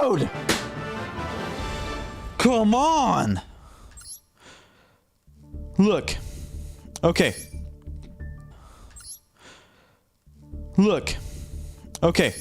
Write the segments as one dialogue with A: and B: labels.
A: Dude! Come on! Look. Okay. Look. Okay.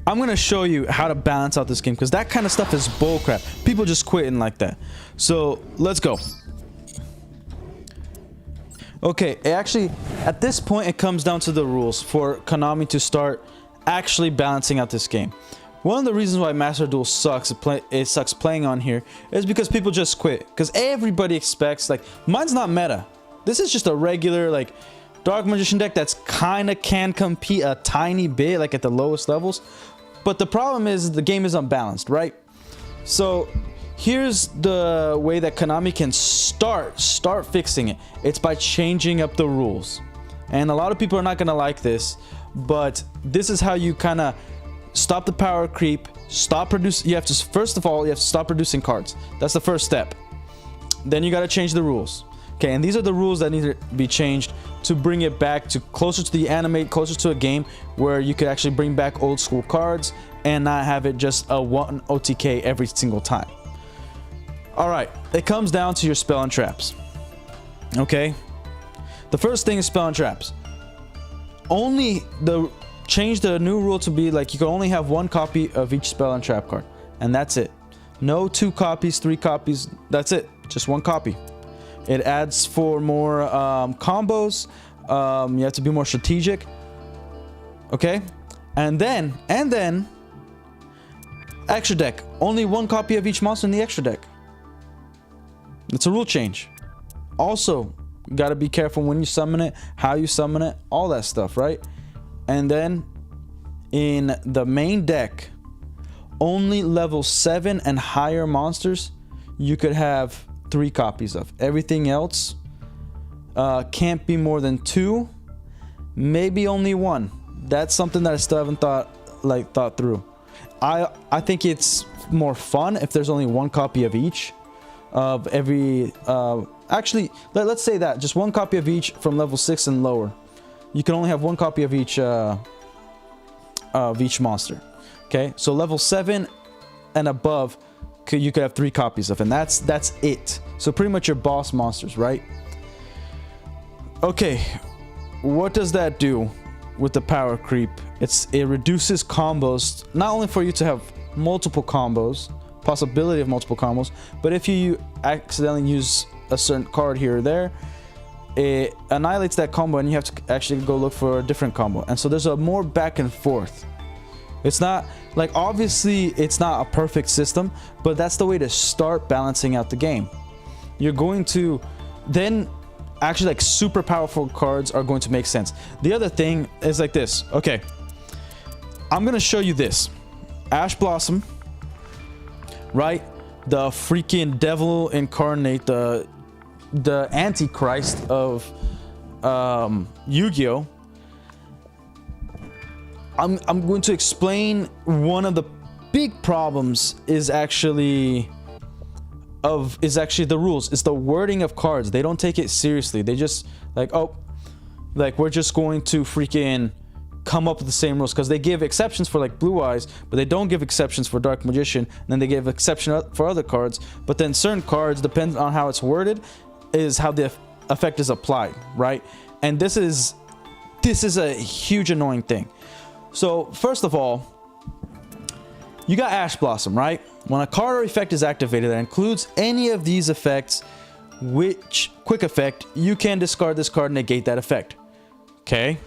A: I'm going to show you how to balance out this game, because that kind of stuff is bullcrap. People just quitting like that. So, let's go. Okay, actually, at this point, it comes down to the rules for Konami to start actually balancing out this game. One of the reasons why Master Duel sucks, it sucks playing on here, is because people just quit. Because everybody expects, like, mine's not meta. This is just a regular, like, Dark Magician deck that's kind of can compete a tiny bit, like at the lowest levels. But the problem is the game is unbalanced, right? So here's the way that Konami can start fixing it. It's by changing up the rules. And a lot of people are not going to like this, but this is how you kind of stop the power creep, stop producing. You have to, first of all, you have to stop producing cards. That's the first step. Then you got to change the rules. Okay, and these are the rules that need to be changed to bring it back to closer to the anime, closer to a game where you could actually bring back old school cards and not have it just a one OTK every single time. All right, it comes down to your spell and traps. Okay, the first thing is spell and traps. Change the new rule to be like you can only have one copy of each spell and trap card, and that's it. No 2 copies, 3 copies. That's it. Just one copy. It adds for more combos. You have to be more strategic. Okay, and then extra deck. Only one copy of each monster in the extra deck. It's a rule change. Also, you got to be careful when you summon it, how you summon it, all that stuff, right? And then in the main deck, only level 7 and higher monsters you could have 3 copies of. Everything else can't be more than 2, maybe only 1. That's something that I still haven't thought through. I think it's more fun if there's only 1 copy of each of every actually let's say that just 1 copy of each from level 6 and lower. You can only have 1 copy of each monster. Okay, so level 7 and above you could have 3 copies of, and that's it. So pretty much your boss monsters, right? Okay, what does that do with the power creep? It reduces combos, not only for you to have multiple combos, possibility of multiple combos, but if you accidentally use a certain card here or there, it annihilates that combo and you have to actually go look for a different combo. And so there's a more back and forth. It's not like, obviously it's not a perfect system, but that's the way to start balancing out the game. You're going to then actually, like, super powerful cards are going to make sense. The other thing is like this. Okay, I'm gonna show you this Ash Blossom, right? The freaking devil incarnate, the antichrist of Yu-Gi-Oh. I'm going to explain one of the big problems is actually the rules. It's the wording of cards. They don't take it seriously. They just like, oh, like we're just going to freaking come up with the same rules, because they give exceptions for like Blue Eyes, but they don't give exceptions for Dark Magician, and then they give exception for other cards. But then certain cards, depends on how it's worded, is how the effect is applied, right? And this is a huge annoying thing. So first of all, you got Ash Blossom, right? When a card or effect is activated that includes any of these effects, which quick effect, you can discard this card and negate that effect. Okay.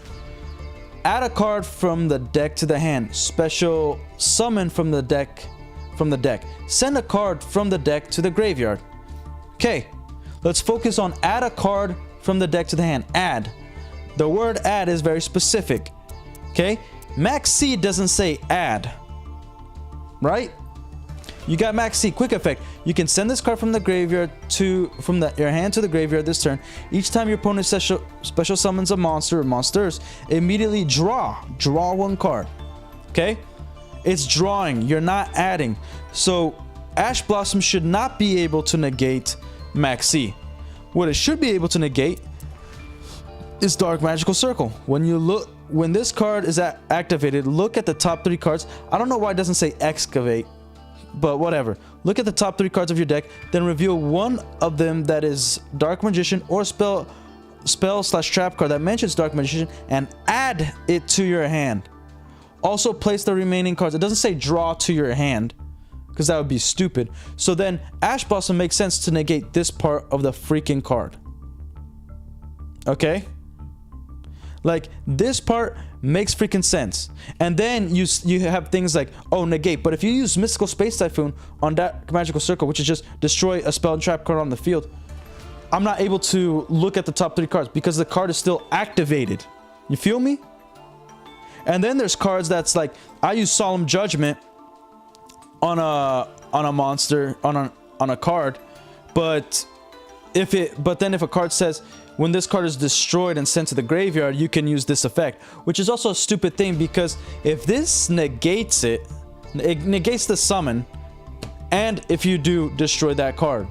A: Add a card from the deck to the hand. Special summon from the deck. Send a card from the deck to the graveyard. Okay. Let's focus on add a card from the deck to the hand. Add. The word add is very specific. Okay. Max C doesn't say add, right? You got Max C, quick effect. You can send this card from the graveyard your hand to the graveyard this turn. Each time your opponent special summons a monster or monsters, immediately draw 1 card. Okay, it's drawing. You're not adding. So Ash Blossom should not be able to negate Max C. What it should be able to negate is Dark Magical Circle. When this card is activated, look at the top 3 cards. I don't know why it doesn't say excavate, but whatever. Look at the top 3 cards of your deck, then reveal one of them that is Dark Magician or spell/trap card that mentions Dark Magician and add it to your hand. Also place the remaining cards. It doesn't say draw to your hand, because that would be stupid. So then Ash Blossom makes sense to negate this part of the freaking card. Okay? Like, this part makes freaking sense. And then you have things like, oh, negate. But if you use Mystical Space Typhoon on that Magical Circle, which is just destroy a spell and trap card on the field, I'm not able to look at the top 3 cards because the card is still activated. You feel me? And then there's cards that's like, I use Solemn Judgment on a monster, on a card, but then if a card says, when this card is destroyed and sent to the graveyard, you can use this effect, which is also a stupid thing, because if this negates it negates the summon, and if you do destroy that card,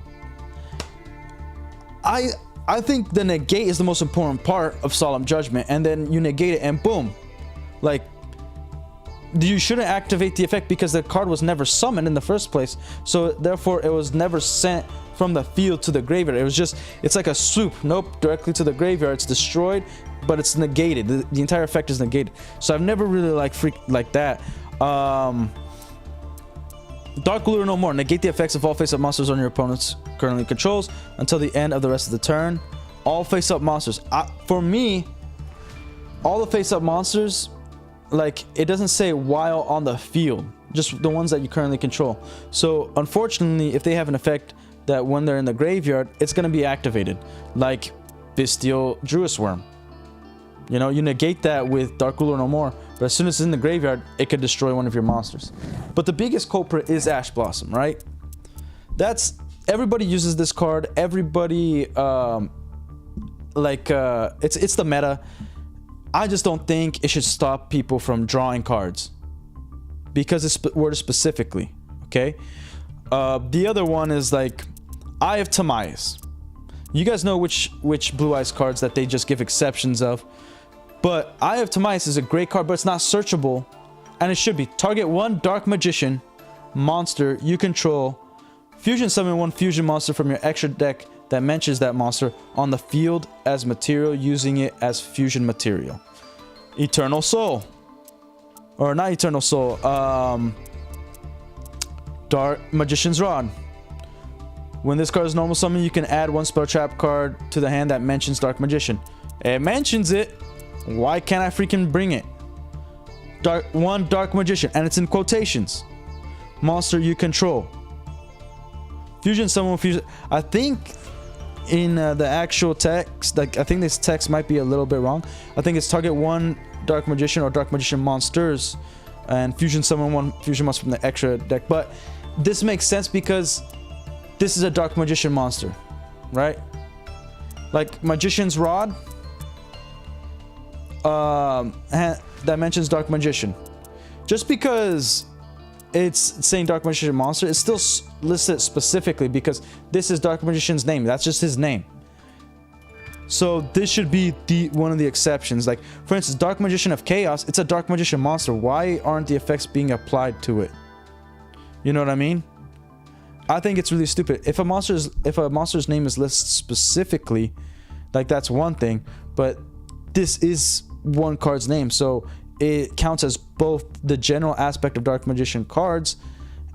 A: I think the negate is the most important part of Solemn Judgment, and then you negate it and boom, like, you shouldn't activate the effect because the card was never summoned in the first place, so therefore it was never sent from the field to the graveyard. It was just, it's like a swoop. Nope, directly to the graveyard. It's destroyed, but it's negated. The entire effect is negated. So I've never really like that. Dark Lure No More. Negate the effects of all face-up monsters on your opponent's currently controls until the end of the rest of the turn. All face-up monsters. For me, all the face-up monsters, like, it doesn't say while on the field, just the ones that you currently control. So unfortunately, if they have an effect that when they're in the graveyard, it's going to be activated, like Bestial Druid Worm. You know, you negate that with Dark Ruler No More, but as soon as it's in the graveyard, it could destroy one of your monsters. But the biggest culprit is Ash Blossom, right? Everybody uses this card. Everybody, it's the meta. I just don't think it should stop people from drawing cards because it's worded specifically. Okay. The other one is like Eye of Timaeus. You guys know which Blue Eyes cards that they just give exceptions of, but Eye of Timaeus is a great card, but it's not searchable, and it should be. Target one Dark Magician monster you control, fusion summon one fusion monster from your extra deck that mentions that monster on the field as material, using it as fusion material. Eternal Soul, or not Eternal Soul, Dark Magician's Rod. When this card is normal summon, you can add one spell trap card to the hand that mentions Dark Magician. It mentions it. Why can't I freaking bring it? One Dark Magician, and it's in quotations. Monster you control. Fusion summon fusion. I think in the actual text, like, I think this text might be a little bit wrong. I think it's target one Dark Magician or Dark Magician monsters and fusion summon one fusion monster from the extra deck. But this makes sense because this is a Dark Magician monster, right? Like Magician's Rod, that mentions Dark Magician. Just because it's saying Dark Magician monster, it's still listed specifically because this is Dark Magician's name. That's just his name. So this should be one of the exceptions. Like, for instance, Dark Magician of Chaos, it's a Dark Magician monster. Why aren't the effects being applied to it? You know what I mean? I think it's really stupid. If a monster's name is listed specifically, like, that's one thing, but this is one card's name, so it counts as both the general aspect of Dark Magician cards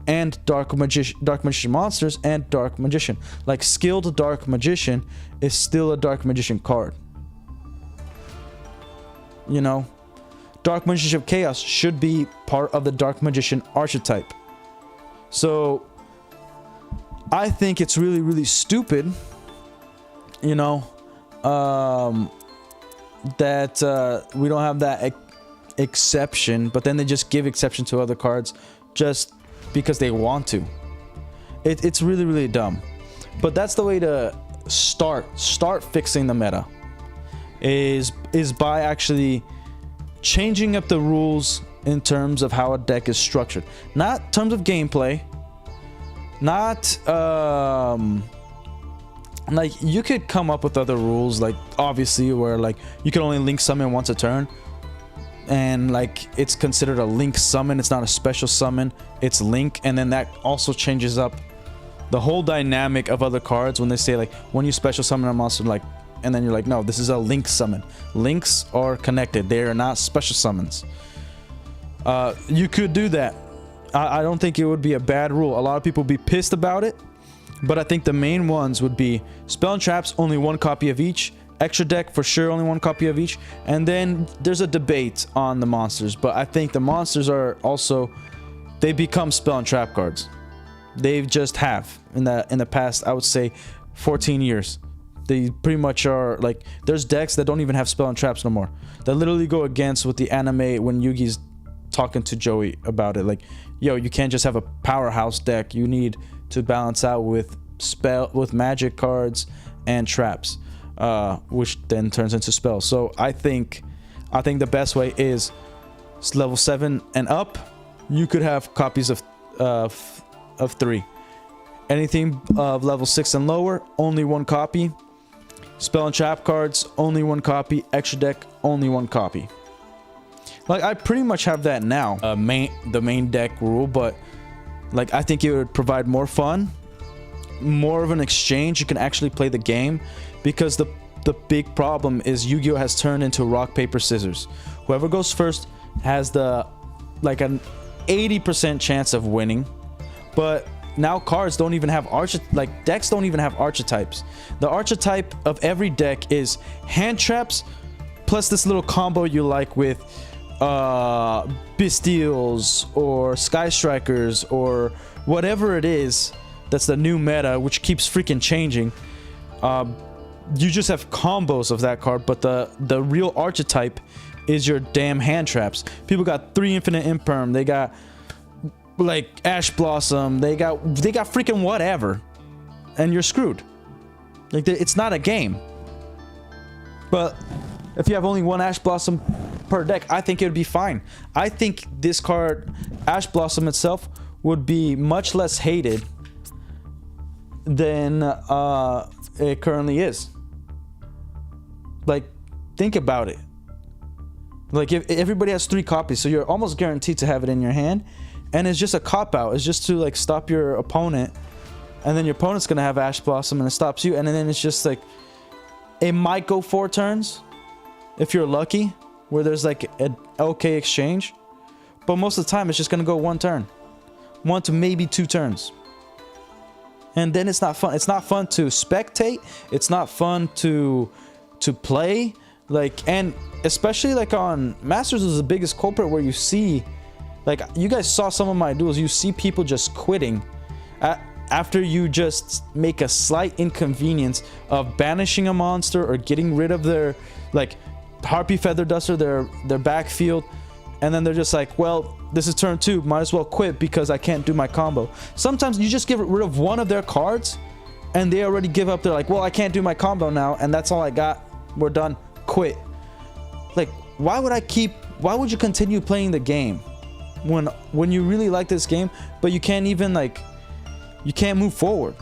A: and Dark Magician monsters and Dark Magician. Like, Skilled Dark Magician is still a Dark Magician card. You know, Dark Magician of Chaos should be part of the Dark Magician archetype. So I think it's really, really stupid, you know, that we don't have that exception, but then they just give exception to other cards just because they want to. It's really, really dumb. But that's the way to start fixing the meta, is by actually changing up the rules in terms of how a deck is structured, not in terms of gameplay, not like you could come up with other rules, like obviously where like you can only link summon once a turn, and like it's considered a link summon. It's not a special summon, it's link. And then that also changes up the whole dynamic of other cards when they say like when you special summon a monster, like, and then you're like, no, this is a link summon. Links are connected, they are not special summons. You could do that. I don't think it would be a bad rule. A lot of people would be pissed about it, but I think the main ones would be spell and traps, only one copy of each. Extra deck, for sure, only one copy of each. And then there's a debate on the monsters, but I think the monsters are also, they become spell and trap cards. They've just have in the past, I would say 14 years. They pretty much are like, there's decks that don't even have spell and traps no more. That literally go against with the anime when Yugi's talking to Joey about it. Like, yo, you can't just have a powerhouse deck. You need to balance out with magic cards and traps, which then turns into spells. So I think the best way is level 7 and up. You could have copies of 3. Anything of level 6 and lower, only one copy. Spell and trap cards, only one copy. Extra deck, only one copy. Like, I pretty much have that now, the main deck rule, but like I think it would provide more fun, more of an exchange. You can actually play the game, because the big problem is Yu-Gi-Oh has turned into rock paper scissors. Whoever goes first has like an 80% chance of winning. But now cards don't even have decks don't even have archetypes. The archetype of every deck is hand traps plus this little combo you like with Bestials or Sky Strikers or whatever it is. That's the new meta, which keeps freaking changing. You just have combos of that card, but the real archetype is your damn hand traps. People got 3 infinite imperm, they got like Ash Blossom, they got freaking whatever, and you're screwed. Like, it's not a game. But if you have only one Ash Blossom per deck, I think it would be fine. I think this card, Ash Blossom itself, would be much less hated than it currently is. Like, think about it. Like, if everybody has 3 copies, so you're almost guaranteed to have it in your hand, and it's just a cop-out. It's just to like stop your opponent, and then your opponent's gonna have Ash Blossom and it stops you, and then it's just like, it might go 4 turns if you're lucky, where there's like an okay exchange, but most of the time it's just gonna go 1 turn, 1 to maybe 2 turns, and then it's not fun. It's not fun to spectate. It's not fun to play. Like, and especially like on Masters is the biggest culprit, where you see, like, you guys saw some of my duels, you see people just quitting after you just make a slight inconvenience of banishing a monster or getting rid of their like Harpy Feather Duster, their backfield, and then they're just like, well, this is turn 2, might as well quit because I can't do my combo. Sometimes you just get rid of one of their cards and they already give up. They're like, well, I can't do my combo now, and that's all I got, we're done, quit. Like, why would you continue playing the game when you really like this game, but you can't even like, you can't move forward?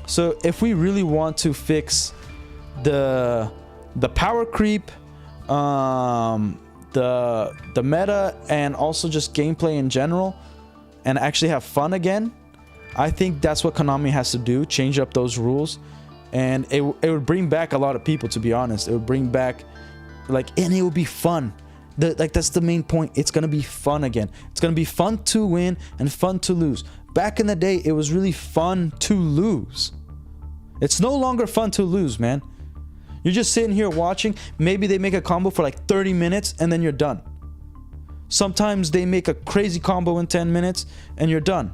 A: So if we really want to fix the power creep, the meta, and also just gameplay in general, and actually have fun again, I think that's what Konami has to do, change up those rules, and it would bring back a lot of people, to be honest. It would bring back, like, and it would be fun. Like, that's the main point. It's gonna be fun again. It's gonna be fun to win and fun to lose. Back in the day, it was really fun to lose. It's no longer fun to lose, man. You're just sitting here watching. Maybe they make a combo for like 30 minutes and then you're done. Sometimes they make a crazy combo in 10 minutes and you're done.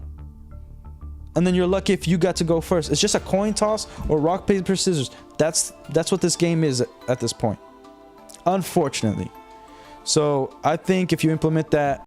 A: And then you're lucky if you got to go first. It's just a coin toss or rock, paper, scissors. That's what this game is at this point, unfortunately. So I think if you implement that